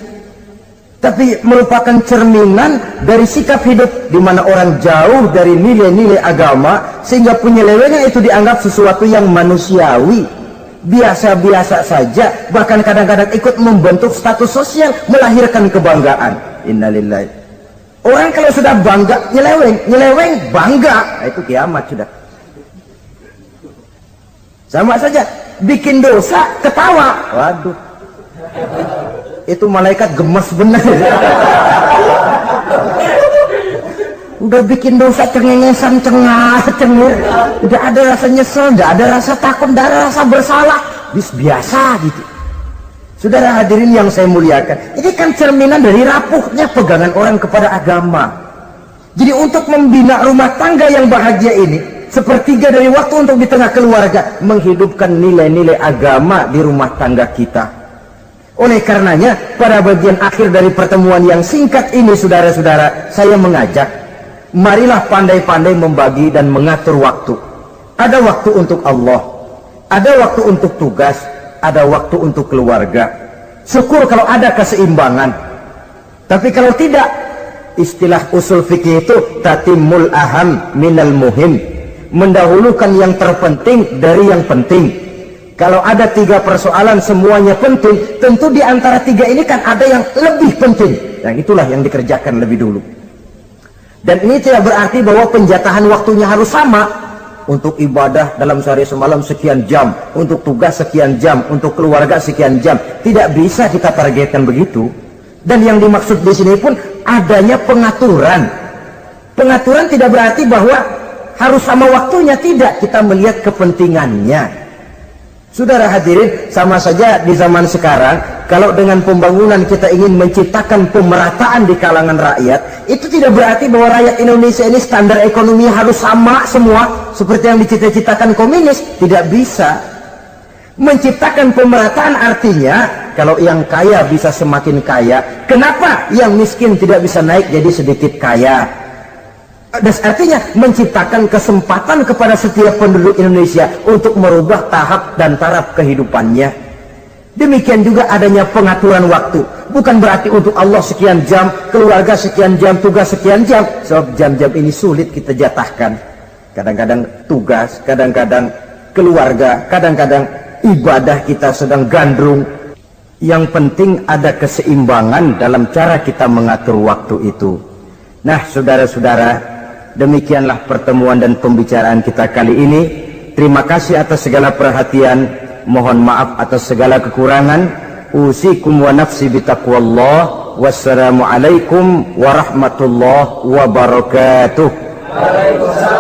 A: tapi merupakan cerminan dari sikap hidup di mana orang jauh dari nilai-nilai agama, sehingga penyelewengan itu dianggap sesuatu yang manusiawi, biasa-biasa saja, bahkan kadang-kadang ikut membentuk status sosial, melahirkan kebanggaan. Innalillahi. Orang kalau sudah bangga nyeleweng bangga, itu kiamat sudah. Sama saja, bikin dosa ketawa, waduh, itu malaikat gemes benar. Udah bikin dosa cengengesan, cengir, udah ada rasa nyesel, udah ada rasa takut, udah ada rasa bersalah, biasa gitu. Saudara hadirin yang saya muliakan, ini kan cerminan dari rapuhnya pegangan orang kepada agama. Jadi untuk membina rumah tangga yang bahagia ini, 1/3 dari waktu untuk di tengah keluarga menghidupkan nilai-nilai agama di rumah tangga kita. Oleh karenanya, pada bagian akhir dari pertemuan yang singkat ini, saudara-saudara, saya mengajak, marilah pandai-pandai membagi dan mengatur waktu. Ada waktu untuk Allah, ada waktu untuk tugas, ada waktu untuk keluarga. Syukur kalau ada keseimbangan. Tapi kalau tidak, istilah usul fikih itu tatimul aham minal muhim, mendahulukan yang terpenting dari yang penting. Kalau ada 3 persoalan semuanya penting, tentu di antara 3 ini kan ada yang lebih penting, yang itulah yang dikerjakan lebih dulu. Dan ini tidak berarti bahwa penjatahan waktunya harus sama. Untuk ibadah dalam sehari semalam sekian jam, untuk tugas sekian jam, untuk keluarga sekian jam. Tidak bisa kita targetkan begitu. Dan yang dimaksud di sini pun adanya pengaturan. Pengaturan tidak berarti bahwa harus sama waktunya, tidak. Kita melihat kepentingannya. Saudara hadirin, sama saja di zaman sekarang, kalau dengan pembangunan kita ingin menciptakan pemerataan di kalangan rakyat, itu tidak berarti bahwa rakyat Indonesia ini standar ekonomi harus sama semua seperti yang dicita-citakan komunis. Tidak bisa. Menciptakan pemerataan artinya kalau yang kaya bisa semakin kaya, kenapa yang miskin tidak bisa naik jadi sedikit kaya? Dan artinya menciptakan kesempatan kepada setiap penduduk Indonesia untuk merubah tahap dan taraf kehidupannya. Demikian juga adanya pengaturan waktu. Bukan berarti untuk Allah sekian jam, keluarga sekian jam, tugas sekian jam. Sebab jam-jam ini sulit kita jatahkan. Kadang-kadang tugas, kadang-kadang keluarga, kadang-kadang ibadah kita sedang gandrung. Yang penting ada keseimbangan dalam cara kita mengatur waktu itu. Nah, saudara-saudara, demikianlah pertemuan dan pembicaraan kita kali ini. Terima kasih atas segala perhatian. Mohon maaf atas segala kekurangan. Usikum wa nafsi bitaqwallah. Wassalamualaikum warahmatullahi wabarakatuh.
B: Waalaikumsalam.